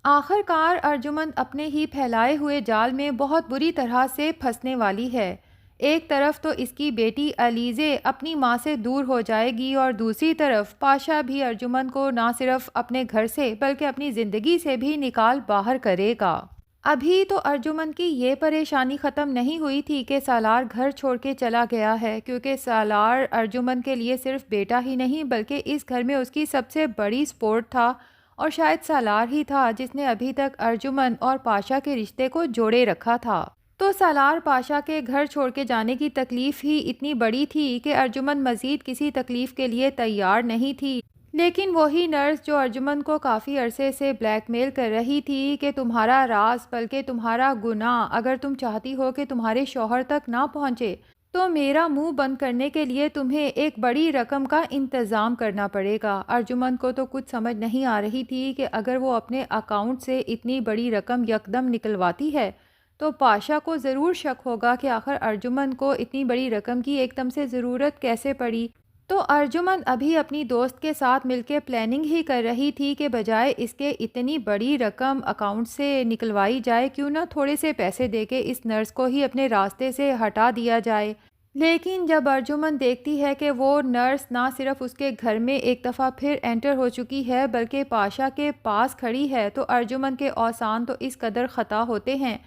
آخر کار ارجمند اپنے ہی پھیلائے ہوئے جال میں بہت بری طرح سے پھنسنے والی ہے۔ ایک طرف تو اس کی بیٹی علیزے اپنی ماں سے دور ہو جائے گی اور دوسری طرف پاشا بھی ارجمند کو نہ صرف اپنے گھر سے بلکہ اپنی زندگی سے بھی نکال باہر کرے گا۔ ابھی تو ارجمند کی یہ پریشانی ختم نہیں ہوئی تھی کہ سالار گھر چھوڑ کے چلا گیا ہے، کیونکہ سالار ارجمند کے لیے صرف بیٹا ہی نہیں بلکہ اس گھر میں اس کی سب سے بڑی سپورٹ تھا، اور شاید سالار ہی تھا جس نے ابھی تک ارجمند اور پاشا کے رشتے کو جوڑے رکھا تھا۔ تو سالار پاشا کے گھر چھوڑ کے جانے کی تکلیف ہی اتنی بڑی تھی کہ ارجمند مزید کسی تکلیف کے لیے تیار نہیں تھی، لیکن وہی نرس جو ارجمند کو کافی عرصے سے بلیک میل کر رہی تھی کہ تمہارا راز بلکہ تمہارا گناہ اگر تم چاہتی ہو کہ تمہارے شوہر تک نہ پہنچے تو میرا منہ بند کرنے کے لیے تمہیں ایک بڑی رقم کا انتظام کرنا پڑے گا۔ ارجمند کو تو کچھ سمجھ نہیں آ رہی تھی کہ اگر وہ اپنے اکاؤنٹ سے اتنی بڑی رقم یکدم نکلواتی ہے تو پاشا کو ضرور شک ہوگا کہ آخر ارجمند کو اتنی بڑی رقم کی ایک دم سے ضرورت کیسے پڑی۔ تو ارجمند ابھی اپنی دوست کے ساتھ مل کے پلاننگ ہی کر رہی تھی کہ بجائے اس کے اتنی بڑی رقم اکاؤنٹ سے نکلوائی جائے کیوں نہ تھوڑے سے پیسے دے کے اس نرس کو ہی اپنے راستے سے ہٹا دیا جائے۔ لیکن جب ارجمند دیکھتی ہے کہ وہ نرس نہ صرف اس کے گھر میں ایک دفعہ پھر انٹر ہو چکی ہے بلکہ پاشا کے پاس کھڑی ہے تو ارجمند کے اوزان تو اس قدر خطا ہوتے ہیں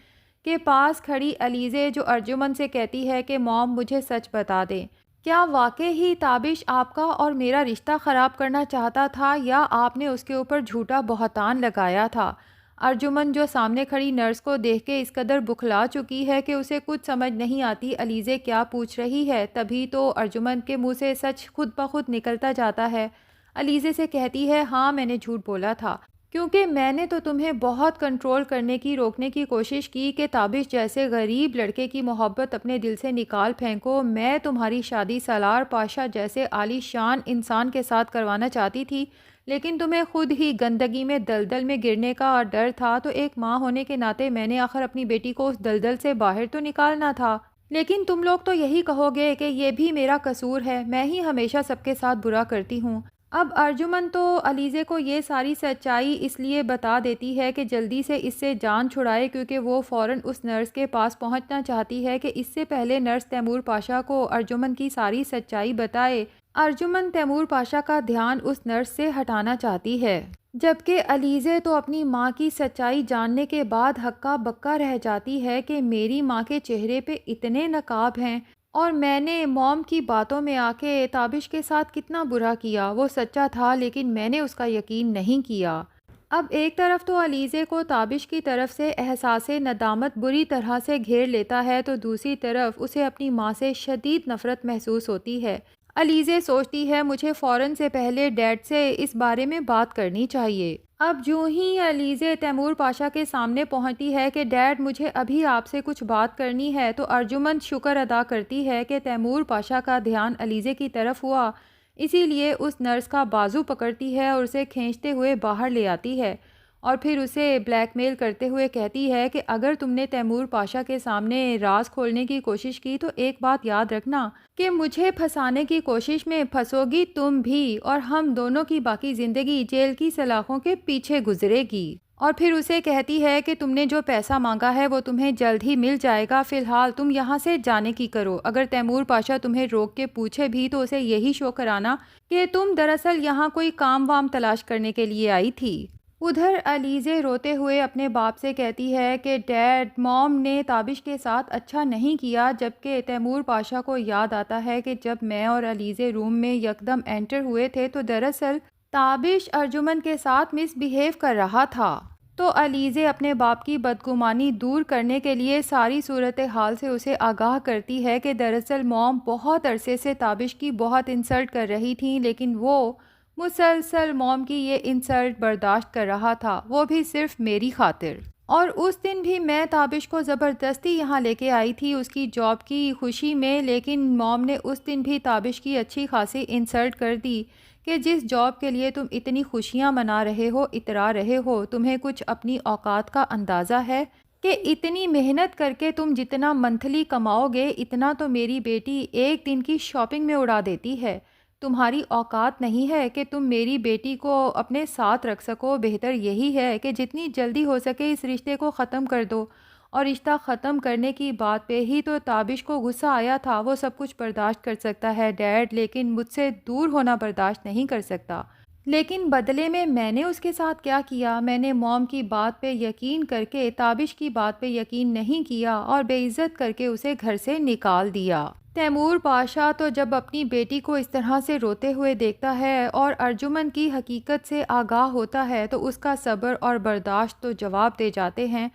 کہ پاس کھڑی علیزے جو ارجمند سے کہتی ہے کہ موم مجھے سچ بتا دیں، کیا واقعی ہی تابش آپ کا اور میرا رشتہ خراب کرنا چاہتا تھا یا آپ نے اس کے اوپر جھوٹا بہتان لگایا تھا؟ ارجمند جو سامنے کھڑی نرس کو دیکھ کے اس قدر بکھلا چکی ہے کہ اسے کچھ سمجھ نہیں آتی علیزے کیا پوچھ رہی ہے، تبھی تو ارجمند کے منہ سے سچ خود بخود نکلتا جاتا ہے۔ علیزے سے کہتی ہے، ہاں میں نے جھوٹ بولا تھا کیونکہ میں نے تو تمہیں بہت کنٹرول کرنے کی روکنے کی کوشش کی کہ تابش جیسے غریب لڑکے کی محبت اپنے دل سے نکال پھینکو۔ میں تمہاری شادی سالار پاشا جیسے عالی شان انسان کے ساتھ کروانا چاہتی تھی، لیکن تمہیں خود ہی گندگی میں دلدل میں گرنے کا ڈر تھا، تو ایک ماں ہونے کے ناطے میں نے آخر اپنی بیٹی کو اس دلدل سے باہر تو نکالنا تھا۔ لیکن تم لوگ تو یہی کہو گے کہ یہ بھی میرا قصور ہے، میں ہی ہمیشہ سب کے ساتھ برا کرتی ہوں۔ اب ارجمند تو علیزے کو یہ ساری سچائی اس لیے بتا دیتی ہے کہ جلدی سے اس سے جان چھڑائے، کیونکہ وہ فوراً اس نرس کے پاس پہنچنا چاہتی ہے کہ اس سے پہلے نرس تیمور پاشا کو ارجمند کی ساری سچائی بتائے۔ ارجمند تیمور پاشا کا دھیان اس نرس سے ہٹانا چاہتی ہے، جبکہ علیزے تو اپنی ماں کی سچائی جاننے کے بعد ہکا بکا رہ جاتی ہے کہ میری ماں کے چہرے پہ اتنے نقاب ہیں، اور میں نے موم کی باتوں میں آ کے تابش کے ساتھ کتنا برا کیا، وہ سچا تھا لیکن میں نے اس کا یقین نہیں کیا۔ اب ایک طرف تو علیزے کو تابش کی طرف سے احساس ندامت بری طرح سے گھیر لیتا ہے تو دوسری طرف اسے اپنی ماں سے شدید نفرت محسوس ہوتی ہے۔ علیزے سوچتی ہے مجھے فوراً سے پہلے ڈیڈ سے اس بارے میں بات کرنی چاہیے۔ اب جو ہی علیزے تیمور پاشا کے سامنے پہنچتی ہے کہ ڈیڈ مجھے ابھی آپ سے کچھ بات کرنی ہے، تو ارجمند شکر ادا کرتی ہے کہ تیمور پاشا کا دھیان علیزے کی طرف ہوا، اسی لیے اس نرس کا بازو پکڑتی ہے اور اسے کھینچتے ہوئے باہر لے آتی ہے، اور پھر اسے بلیک میل کرتے ہوئے کہتی ہے کہ اگر تم نے تیمور پاشا کے سامنے راز کھولنے کی کوشش کی تو ایک بات یاد رکھنا کہ مجھے پھنسانے کی کوشش میں پھنسو گی تم بھی، اور ہم دونوں کی باقی زندگی جیل کی سلاخوں کے پیچھے گزرے گی۔ اور پھر اسے کہتی ہے کہ تم نے جو پیسہ مانگا ہے وہ تمہیں جلد ہی مل جائے گا، فی الحال تم یہاں سے جانے کی کرو۔ اگر تیمور پاشا تمہیں روک کے پوچھے بھی تو اسے یہی شو کرانا کہ تم دراصل یہاں کوئی کام وام تلاش کرنے کے لیے آئی تھی۔ ادھر علیزے روتے ہوئے اپنے باپ سے کہتی ہے کہ ڈیڈ موم نے تابش کے ساتھ اچھا نہیں کیا، جبکہ تیمور پاشا کو یاد آتا ہے کہ جب میں اور علیزے روم میں یکدم انٹر ہوئے تھے تو دراصل تابش ارجمند کے ساتھ مس بیہیو کر رہا تھا۔ تو علیزے اپنے باپ کی بدگمانی دور کرنے کے لیے ساری صورتحال سے اسے آگاہ کرتی ہے کہ دراصل موم بہت عرصے سے تابش کی بہت انسلٹ کر رہی تھیں، لیکن وہ مسلسل موم کی یہ انسلٹ برداشت کر رہا تھا، وہ بھی صرف میری خاطر۔ اور اس دن بھی میں تابش کو زبردستی یہاں لے کے آئی تھی اس کی جاب کی خوشی میں، لیکن موم نے اس دن بھی تابش کی اچھی خاصی انسلٹ کر دی کہ جس جاب کے لیے تم اتنی خوشیاں منا رہے ہو، اترا رہے ہو، تمہیں کچھ اپنی اوقات کا اندازہ ہے کہ اتنی محنت کر کے تم جتنا منتھلی کماؤ گے اتنا تو میری بیٹی ایک دن کی شاپنگ میں اڑا دیتی ہے۔ تمہاری اوقات نہیں ہے کہ تم میری بیٹی کو اپنے ساتھ رکھ سکو، بہتر یہی ہے کہ جتنی جلدی ہو سکے اس رشتے کو ختم کر دو۔ اور رشتہ ختم کرنے کی بات پہ ہی تو تابش کو غصہ آیا تھا، وہ سب کچھ برداشت کر سکتا ہے ڈیڈ، لیکن مجھ سے دور ہونا برداشت نہیں کر سکتا۔ لیکن بدلے میں نے اس کے ساتھ کیا کیا؟ میں نے موم کی بات پہ یقین کر کے تابش کی بات پہ یقین نہیں کیا اور بے عزت کر کے اسے گھر سے نکال دیا۔ تیمور پاشا تو جب اپنی بیٹی کو اس طرح سے روتے ہوئے دیکھتا ہے اور ارجمن کی حقیقت سے آگاہ ہوتا ہے تو اس کا صبر اور برداشت تو جواب دے جاتے ہیں۔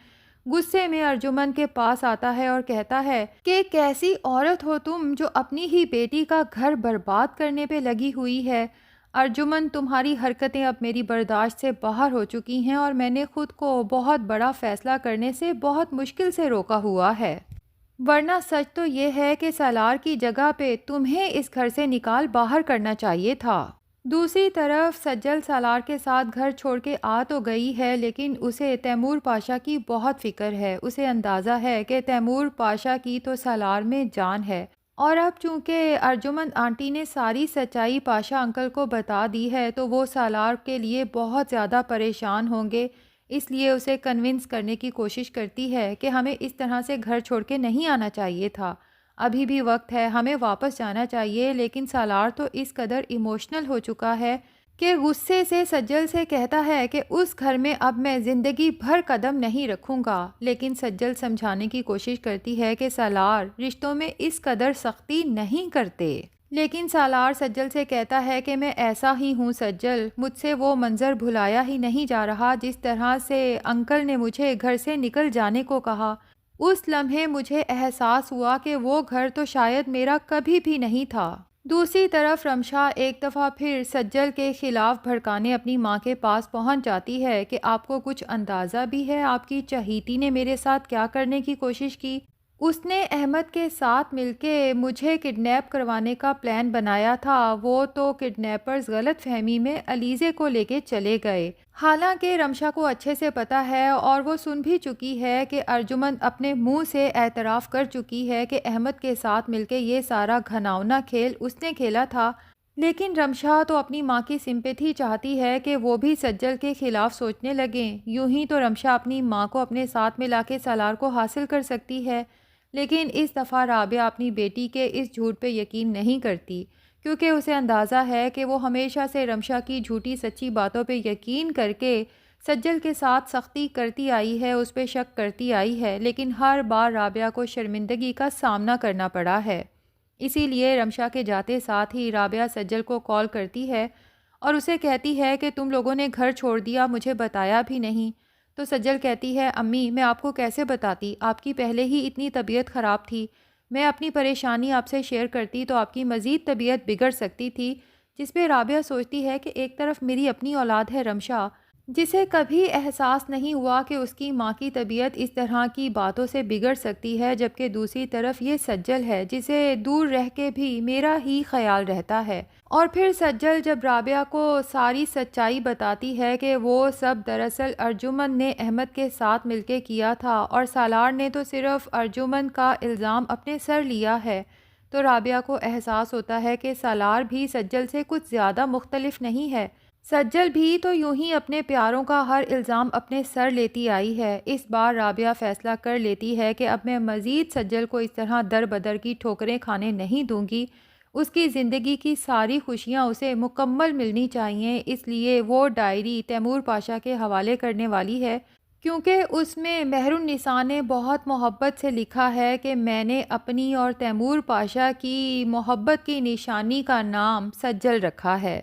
غصے میں ارجمن کے پاس آتا ہے اور کہتا ہے کہ کیسی عورت ہو تم جو اپنی ہی بیٹی کا گھر برباد کرنے پہ لگی ہوئی ہے۔ ارجمن، تمہاری حرکتیں اب میری برداشت سے باہر ہو چکی ہیں اور میں نے خود کو بہت بڑا فیصلہ کرنے سے بہت مشکل سے روکا ہوا ہے، ورنہ سچ تو یہ ہے کہ سالار کی جگہ پہ تمہیں اس گھر سے نکال باہر کرنا چاہیے تھا۔ دوسری طرف سجل سالار کے ساتھ گھر چھوڑ کے آ تو گئی ہے، لیکن اسے تیمور پاشا کی بہت فکر ہے۔ اسے اندازہ ہے کہ تیمور پاشا کی تو سالار میں جان ہے، اور اب چونکہ ارجمن آنٹی نے ساری سچائی پاشا انکل کو بتا دی ہے تو وہ سالار کے لیے بہت زیادہ پریشان ہوں گے، اس لیے اسے کنونس کرنے کی کوشش کرتی ہے کہ ہمیں اس طرح سے گھر چھوڑ کے نہیں آنا چاہیے تھا، ابھی بھی وقت ہے، ہمیں واپس جانا چاہیے۔ لیکن سالار تو اس قدر ایموشنل ہو چکا ہے کہ غصے سے سجل سے کہتا ہے کہ اس گھر میں اب میں زندگی بھر قدم نہیں رکھوں گا، لیکن سجل سمجھانے کی کوشش کرتی ہے کہ سالار رشتوں میں اس قدر سختی نہیں کرتے۔ لیکن سالار سجل سے کہتا ہے کہ میں ایسا ہی ہوں سجل، مجھ سے وہ منظر بھلایا ہی نہیں جا رہا جس طرح سے انکل نے مجھے گھر سے نکل جانے کو کہا۔ اس لمحے مجھے احساس ہوا کہ وہ گھر تو شاید میرا کبھی بھی نہیں تھا۔ دوسری طرف رمشا ایک دفعہ پھر سجل کے خلاف بھڑکانے اپنی ماں کے پاس پہنچ جاتی ہے کہ آپ کو کچھ اندازہ بھی ہے آپ کی چہیتی نے میرے ساتھ کیا کرنے کی کوشش کی؟ اس نے احمد کے ساتھ مل کے مجھے کڈنیپ کروانے کا پلان بنایا تھا، وہ تو کڈنیپرز غلط فہمی میں علیزے کو لے کے چلے گئے۔ حالانکہ رمشا کو اچھے سے پتا ہے اور وہ سن بھی چکی ہے کہ ارجمن اپنے منہ سے اعتراف کر چکی ہے کہ احمد کے ساتھ مل کے یہ سارا گھناؤنا کھیل اس نے کھیلا تھا، لیکن رمشا تو اپنی ماں کی سمپیتھی چاہتی ہے کہ وہ بھی سجل کے خلاف سوچنے لگیں۔ یوں ہی تو رمشا اپنی ماں کو اپنے ساتھ ملا کے سالار کو حاصل کر سکتی ہے، لیکن اس دفعہ رابعہ اپنی بیٹی کے اس جھوٹ پہ یقین نہیں کرتی، کیونکہ اسے اندازہ ہے کہ وہ ہمیشہ سے رمشا کی جھوٹی سچی باتوں پہ یقین کر کے سجل کے ساتھ سختی کرتی آئی ہے، اس پہ شک کرتی آئی ہے، لیکن ہر بار رابعہ کو شرمندگی کا سامنا کرنا پڑا ہے۔ اسی لیے رمشا کے جاتے ساتھ ہی رابعہ سجل کو کال کرتی ہے اور اسے کہتی ہے کہ تم لوگوں نے گھر چھوڑ دیا، مجھے بتایا بھی نہیں۔ تو سجل کہتی ہے امی میں آپ کو کیسے بتاتی، آپ کی پہلے ہی اتنی طبیعت خراب تھی، میں اپنی پریشانی آپ سے شیئر کرتی تو آپ کی مزید طبیعت بگڑ سکتی تھی۔ جس پہ رابعہ سوچتی ہے کہ ایک طرف میری اپنی اولاد ہے رمشا، جسے کبھی احساس نہیں ہوا کہ اس کی ماں کی طبیعت اس طرح کی باتوں سے بگڑ سکتی ہے، جبکہ دوسری طرف یہ سجل ہے جسے دور رہ کے بھی میرا ہی خیال رہتا ہے۔ اور پھر سجل جب رابعہ کو ساری سچائی بتاتی ہے کہ وہ سب دراصل ارجمن نے احمد کے ساتھ مل کے کیا تھا اور سالار نے تو صرف ارجمن کا الزام اپنے سر لیا ہے، تو رابعہ کو احساس ہوتا ہے کہ سالار بھی سجل سے کچھ زیادہ مختلف نہیں ہے، سجل بھی تو یوں ہی اپنے پیاروں کا ہر الزام اپنے سر لیتی آئی ہے۔ اس بار رابعہ فیصلہ کر لیتی ہے کہ اب میں مزید سجل کو اس طرح در بدر کی ٹھوکریں کھانے نہیں دوں گی، اس کی زندگی کی ساری خوشیاں اسے مکمل ملنی چاہیے، اس لیے وہ ڈائری تیمور پاشا کے حوالے کرنے والی ہے، کیونکہ اس میں مہر النساء نے بہت محبت سے لکھا ہے کہ میں نے اپنی اور تیمور پاشا کی محبت کی نشانی کا نام سجل رکھا ہے۔